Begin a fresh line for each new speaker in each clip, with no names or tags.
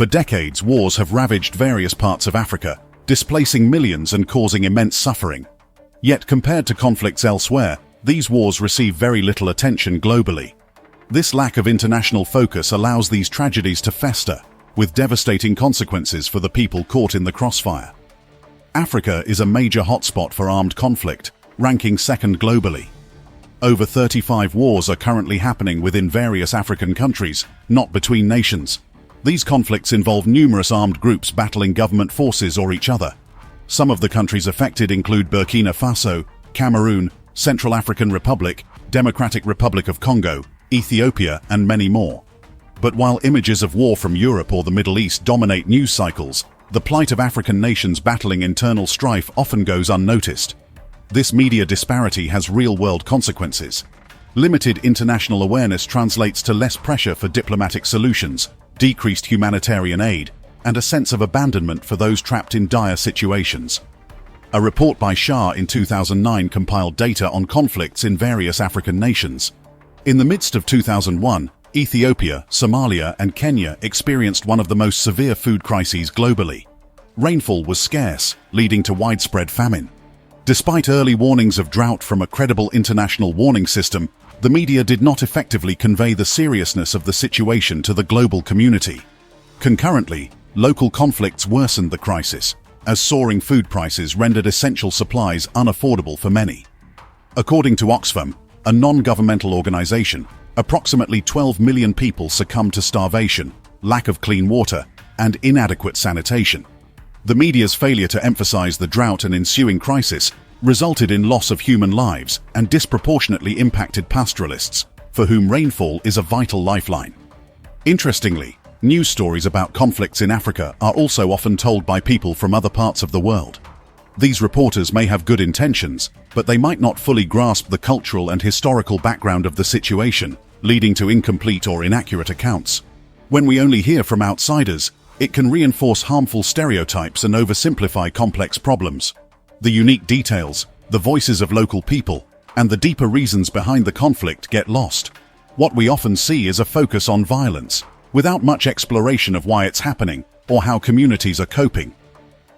For decades, wars have ravaged various parts of Africa, displacing millions and causing immense suffering. Yet compared to conflicts elsewhere, these wars receive very little attention globally. This lack of international focus allows these tragedies to fester, with devastating consequences for the people caught in the crossfire. Africa is a major hotspot for armed conflict, ranking second globally. Over 35 wars are currently happening within various African countries, not between nations. These conflicts involve numerous armed groups battling government forces or each other. Some of the countries affected include Burkina Faso, Cameroon, Central African Republic, Democratic Republic of Congo, Ethiopia, and many more. But while images of war from Europe or the Middle East dominate news cycles, the plight of African nations battling internal strife often goes unnoticed. This media disparity has real-world consequences. Limited international awareness translates to less pressure for diplomatic solutions, decreased humanitarian aid, and a sense of abandonment for those trapped in dire situations. A report by Shah in 2009 compiled data on conflicts in various African nations. In the midst of 2001, Ethiopia, Somalia, and Kenya experienced one of the most severe food crises globally. Rainfall was scarce, leading to widespread famine. Despite early warnings of drought from a credible international warning system, the media did not effectively convey the seriousness of the situation to the global community. Concurrently, local conflicts worsened the crisis, as soaring food prices rendered essential supplies unaffordable for many. According to Oxfam, a non-governmental organization, approximately 12 million people succumbed to starvation, lack of clean water, and inadequate sanitation. The media's failure to emphasize the drought and ensuing crisis resulted in loss of human lives and disproportionately impacted pastoralists, for whom rainfall is a vital lifeline. Interestingly, news stories about conflicts in Africa are also often told by people from other parts of the world. These reporters may have good intentions, but they might not fully grasp the cultural and historical background of the situation, leading to incomplete or inaccurate accounts. When we only hear from outsiders, it can reinforce harmful stereotypes and oversimplify complex problems. The unique details, the voices of local people, and the deeper reasons behind the conflict get lost. What we often see is a focus on violence, without much exploration of why it's happening or how communities are coping.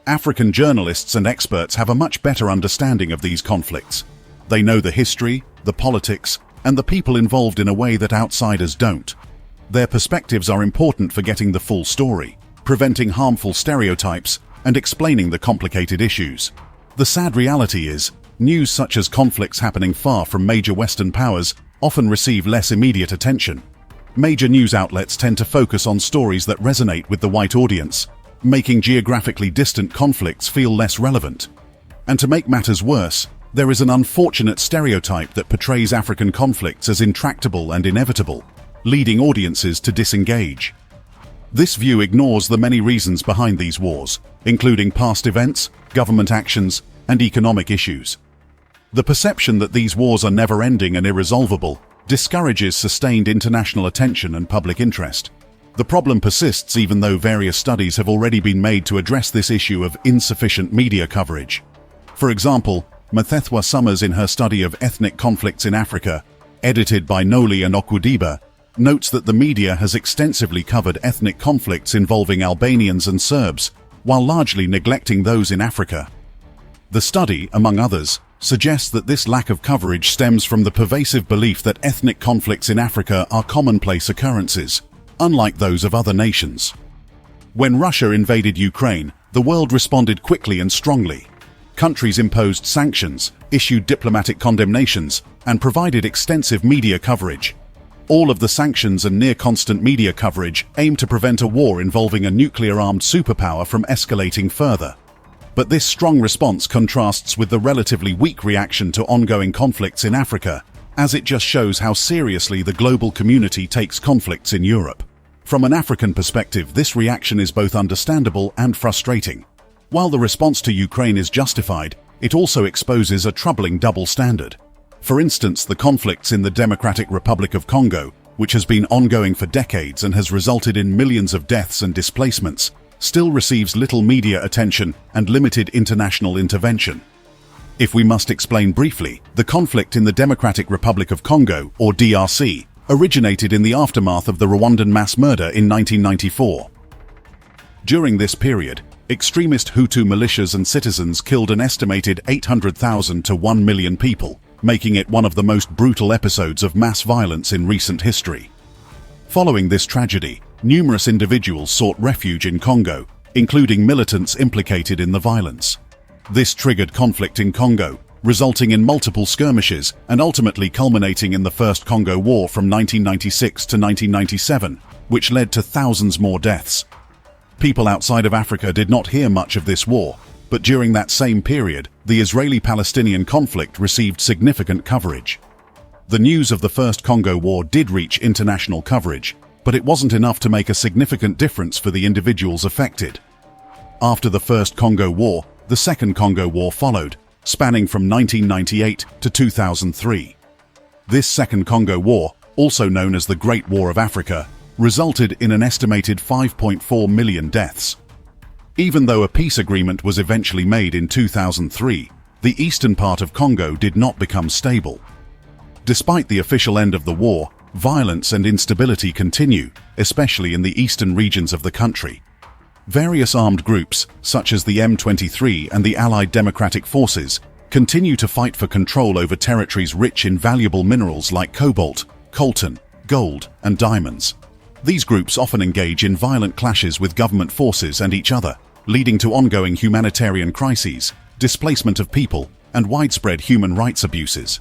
African journalists and experts have a much better understanding of these conflicts. They know the history, the politics, and the people involved in a way that outsiders don't. Their perspectives are important for getting the full story, preventing harmful stereotypes, and explaining the complicated issues. The sad reality is, news such as conflicts happening far from major Western powers often receive less immediate attention. Major news outlets tend to focus on stories that resonate with the white audience, making geographically distant conflicts feel less relevant. And to make matters worse, there is an unfortunate stereotype that portrays African conflicts as intractable and inevitable, leading audiences to disengage. This view ignores the many reasons behind these wars, including past events, government actions, and economic issues. The perception that these wars are never-ending and irresolvable discourages sustained international attention and public interest. The problem persists even though various studies have already been made to address this issue of insufficient media coverage. For example, Mathethwa Summers in her study of ethnic conflicts in Africa, edited by Noli and Okwudiba, notes that the media has extensively covered ethnic conflicts involving Albanians and Serbs, while largely neglecting those in Africa. The study, among others, suggests that this lack of coverage stems from the pervasive belief that ethnic conflicts in Africa are commonplace occurrences, unlike those of other nations. When Russia invaded Ukraine, the world responded quickly and strongly. Countries imposed sanctions, issued diplomatic condemnations, and provided extensive media coverage. All of the sanctions and near-constant media coverage aim to prevent a war involving a nuclear-armed superpower from escalating further. But this strong response contrasts with the relatively weak reaction to ongoing conflicts in Africa, as it just shows how seriously the global community takes conflicts in Europe. From an African perspective, this reaction is both understandable and frustrating. While the response to Ukraine is justified, it also exposes a troubling double standard. For instance, the conflicts in the Democratic Republic of Congo, which has been ongoing for decades and has resulted in millions of deaths and displacements, still receives little media attention and limited international intervention. If we must explain briefly, the conflict in the Democratic Republic of Congo, or DRC, originated in the aftermath of the Rwandan mass murder in 1994. During this period, extremist Hutu militias and citizens killed an estimated 800,000 to 1 million people, making it one of the most brutal episodes of mass violence in recent history. Following this tragedy, numerous individuals sought refuge in Congo, including militants implicated in the violence. This triggered conflict in Congo, resulting in multiple skirmishes and ultimately culminating in the First Congo War from 1996 to 1997, which led to thousands more deaths. People outside of Africa did not hear much of this war, but during that same period, the Israeli-Palestinian conflict received significant coverage. The news of the First Congo War did reach international coverage, but it wasn't enough to make a significant difference for the individuals affected. After the First Congo War, the Second Congo War followed, spanning from 1998 to 2003. This Second Congo War, also known as the Great War of Africa, resulted in an estimated 5.4 million deaths. Even though a peace agreement was eventually made in 2003, the eastern part of Congo did not become stable. Despite the official end of the war, violence and instability continue, especially in the eastern regions of the country. Various armed groups, such as the M23 and the Allied Democratic Forces, continue to fight for control over territories rich in valuable minerals like cobalt, coltan, gold, and diamonds. These groups often engage in violent clashes with government forces and each other, leading to ongoing humanitarian crises, displacement of people, and widespread human rights abuses.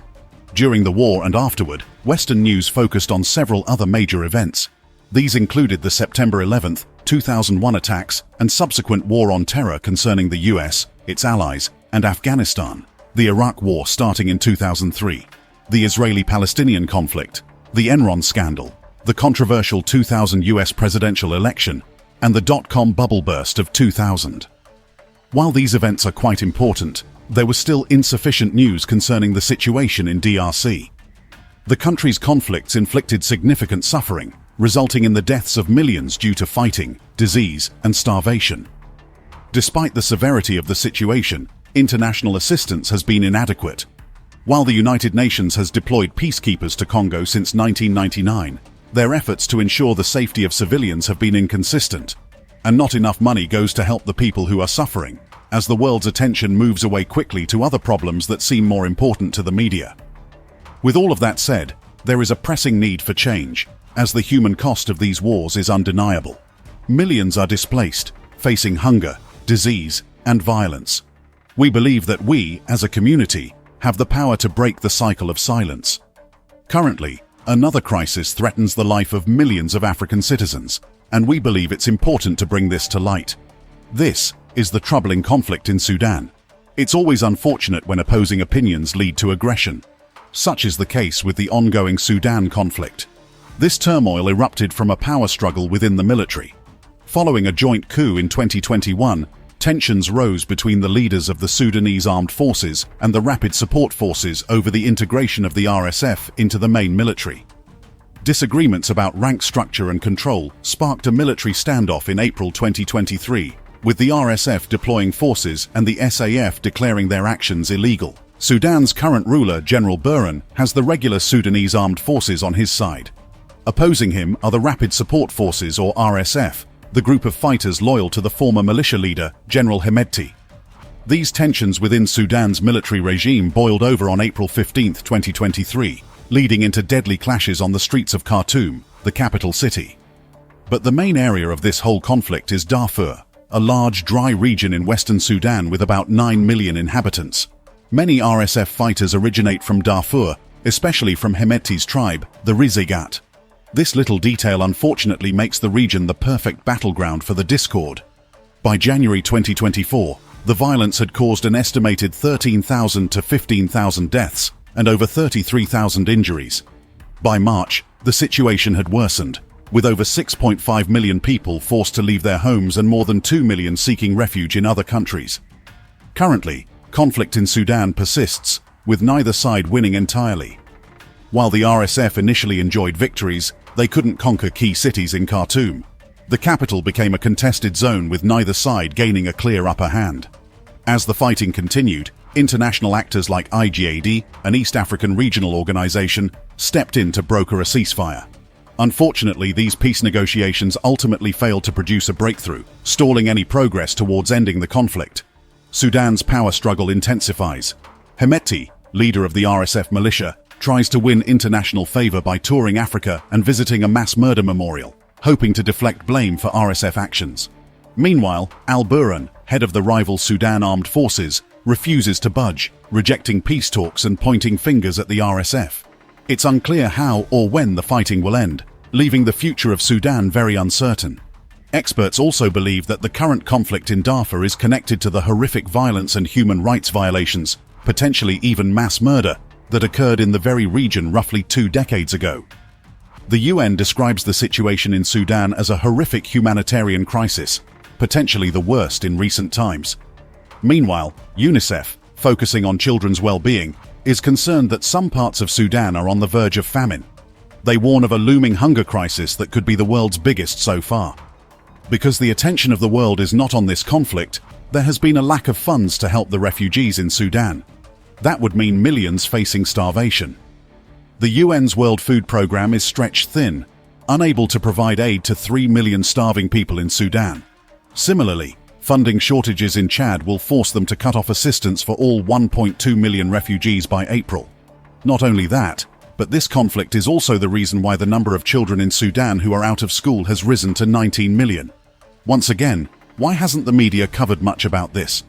During the war and afterward, Western news focused on several other major events. These included the September 11, 2001 attacks and subsequent war on terror concerning the US, its allies, and Afghanistan, the Iraq War starting in 2003, the Israeli-Palestinian conflict, the Enron scandal, the controversial 2000 US presidential election, and the dot-com bubble burst of 2000. While these events are quite important, there was still insufficient news concerning the situation in DRC. The country's conflicts inflicted significant suffering, resulting in the deaths of millions due to fighting, disease, and starvation. Despite the severity of the situation, international assistance has been inadequate. While the United Nations has deployed peacekeepers to Congo since 1999, their efforts to ensure the safety of civilians have been inconsistent, and not enough money goes to help the people who are suffering, as the world's attention moves away quickly to other problems that seem more important to the media. With all of that said, there is a pressing need for change, as the human cost of these wars is undeniable. Millions are displaced, facing hunger, disease, and violence. We believe that we, as a community, have the power to break the cycle of silence. Currently, another crisis threatens the life of millions of African citizens, and we believe it's important to bring this to light. This is the troubling conflict in Sudan. It's always unfortunate when opposing opinions lead to aggression. Such is the case with the ongoing Sudan conflict. This turmoil erupted from a power struggle within the military. Following a joint coup in 2021, tensions rose between the leaders of the Sudanese armed forces and the Rapid Support Forces over the integration of the RSF into the main military. Disagreements about rank structure and control sparked a military standoff in April 2023, with the RSF deploying forces and the SAF declaring their actions illegal. Sudan's current ruler, General Burhan, has the regular Sudanese armed forces on his side. Opposing him are the Rapid Support Forces, or RSF, the group of fighters loyal to the former militia leader, General Hemedti. These tensions within Sudan's military regime boiled over on April 15, 2023, leading into deadly clashes on the streets of Khartoum, the capital city. But the main area of this whole conflict is Darfur, a large, dry region in western Sudan with about 9 million inhabitants. Many RSF fighters originate from Darfur, especially from Hemedti's tribe, the Rizegat. This little detail unfortunately makes the region the perfect battleground for the discord. By January 2024, the violence had caused an estimated 13,000 to 15,000 deaths and over 33,000 injuries. By March, the situation had worsened, with over 6.5 million people forced to leave their homes and more than 2 million seeking refuge in other countries. Currently, conflict in Sudan persists, with neither side winning entirely. While the RSF initially enjoyed victories, they couldn't conquer key cities in Khartoum. The capital became a contested zone with neither side gaining a clear upper hand. As the fighting continued, international actors like IGAD, an East African regional organization, stepped in to broker a ceasefire. Unfortunately, these peace negotiations ultimately failed to produce a breakthrough, stalling any progress towards ending the conflict. Sudan's power struggle intensifies. Hemeti, leader of the RSF militia, tries to win international favor by touring Africa and visiting a mass murder memorial, hoping to deflect blame for RSF actions. Meanwhile, Al-Burhan, head of the rival Sudan Armed Forces, refuses to budge, rejecting peace talks and pointing fingers at the RSF. It's unclear how or when the fighting will end, leaving the future of Sudan very uncertain. Experts also believe that the current conflict in Darfur is connected to the horrific violence and human rights violations, potentially even mass murder, that occurred in the very region roughly 2 decades ago. The UN describes the situation in Sudan as a horrific humanitarian crisis, potentially the worst in recent times. Meanwhile, UNICEF, focusing on children's well-being, is concerned that some parts of Sudan are on the verge of famine. They warn of a looming hunger crisis that could be the world's biggest so far. Because the attention of the world is not on this conflict, there has been a lack of funds to help the refugees in Sudan. That would mean millions facing starvation. The UN's World Food Programme is stretched thin, unable to provide aid to 3 million starving people in Sudan. Similarly, funding shortages in Chad will force them to cut off assistance for all 1.2 million refugees by April. Not only that, but this conflict is also the reason why the number of children in Sudan who are out of school has risen to 19 million. Once again, why hasn't the media covered much about this?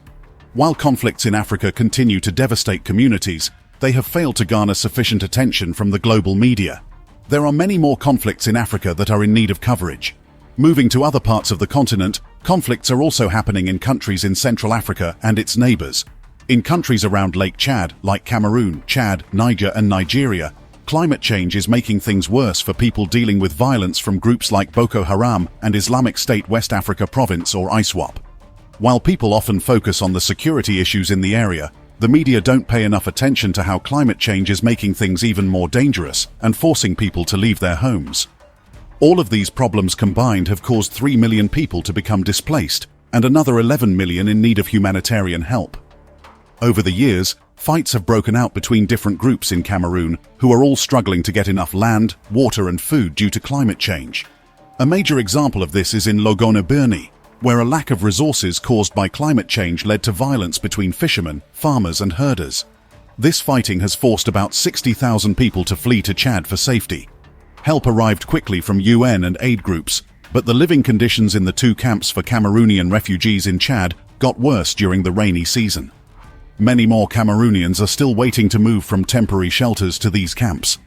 While conflicts in Africa continue to devastate communities, they have failed to garner sufficient attention from the global media. There are many more conflicts in Africa that are in need of coverage. Moving to other parts of the continent, conflicts are also happening in countries in Central Africa and its neighbors. In countries around Lake Chad, like Cameroon, Chad, Niger, and Nigeria, climate change is making things worse for people dealing with violence from groups like Boko Haram and Islamic State West Africa Province or ISWAP. While people often focus on the security issues in the area, the media don't pay enough attention to how climate change is making things even more dangerous and forcing people to leave their homes. All of these problems combined have caused 3 million people to become displaced and another 11 million in need of humanitarian help. Over the years, fights have broken out between different groups in Cameroon who are all struggling to get enough land, water and food due to climate change. A major example of this is in Logona-Birni, where a lack of resources caused by climate change led to violence between fishermen, farmers and herders. This fighting has forced about 60,000 people to flee to Chad for safety. Help arrived quickly from UN and aid groups, but the living conditions in the 2 camps for Cameroonian refugees in Chad got worse during the rainy season. Many more Cameroonians are still waiting to move from temporary shelters to these camps.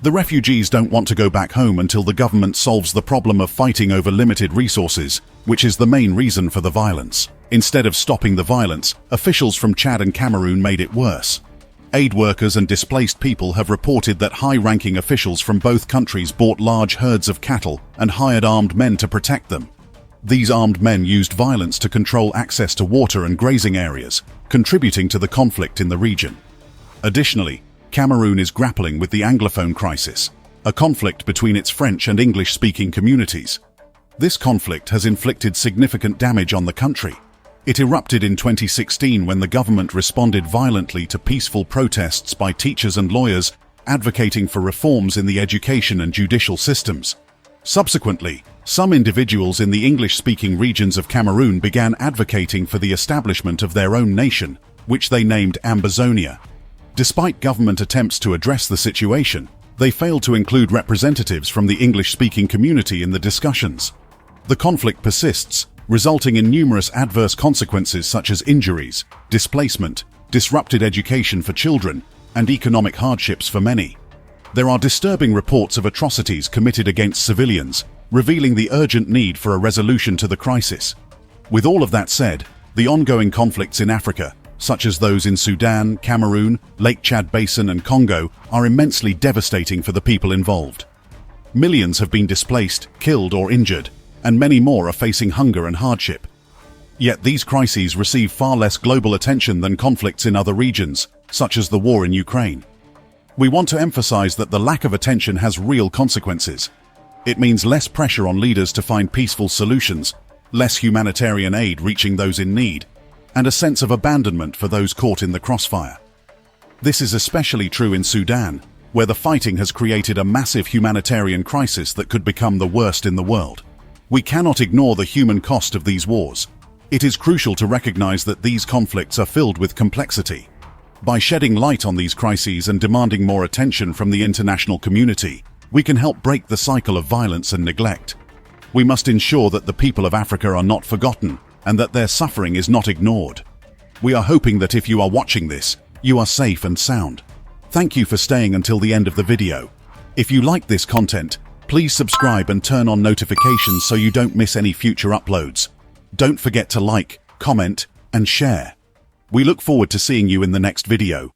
The refugees don't want to go back home until the government solves the problem of fighting over limited resources, which is the main reason for the violence. Instead of stopping the violence, officials from Chad and Cameroon made it worse. Aid workers and displaced people have reported that high-ranking officials from both countries bought large herds of cattle and hired armed men to protect them. These armed men used violence to control access to water and grazing areas, contributing to the conflict in the region. Additionally, Cameroon is grappling with the Anglophone crisis, a conflict between its French and English-speaking communities. This conflict has inflicted significant damage on the country. It erupted in 2016 when the government responded violently to peaceful protests by teachers and lawyers advocating for reforms in the education and judicial systems. Subsequently, some individuals in the English-speaking regions of Cameroon began advocating for the establishment of their own nation, which they named Ambazonia. Despite government attempts to address the situation, they failed to include representatives from the English-speaking community in the discussions. The conflict persists, resulting in numerous adverse consequences such as injuries, displacement, disrupted education for children, and economic hardships for many. There are disturbing reports of atrocities committed against civilians, revealing the urgent need for a resolution to the crisis. With all of that said, the ongoing conflicts in Africa, such as those in Sudan, Cameroon, Lake Chad Basin and Congo, are immensely devastating for the people involved. Millions have been displaced, killed or injured, and many more are facing hunger and hardship. Yet these crises receive far less global attention than conflicts in other regions, such as the war in Ukraine. We want to emphasize that the lack of attention has real consequences. It means less pressure on leaders to find peaceful solutions, less humanitarian aid reaching those in need, and a sense of abandonment for those caught in the crossfire. This is especially true in Sudan, where the fighting has created a massive humanitarian crisis that could become the worst in the world. We cannot ignore the human cost of these wars. It is crucial to recognize that these conflicts are filled with complexity. By shedding light on these crises and demanding more attention from the international community, we can help break the cycle of violence and neglect. We must ensure that the people of Africa are not forgotten and that their suffering is not ignored. We are hoping that if you are watching this, you are safe and sound. Thank you for staying until the end of the video. If you like this content, please subscribe and turn on notifications so you don't miss any future uploads. Don't forget to like, comment, and share. We look forward to seeing you in the next video.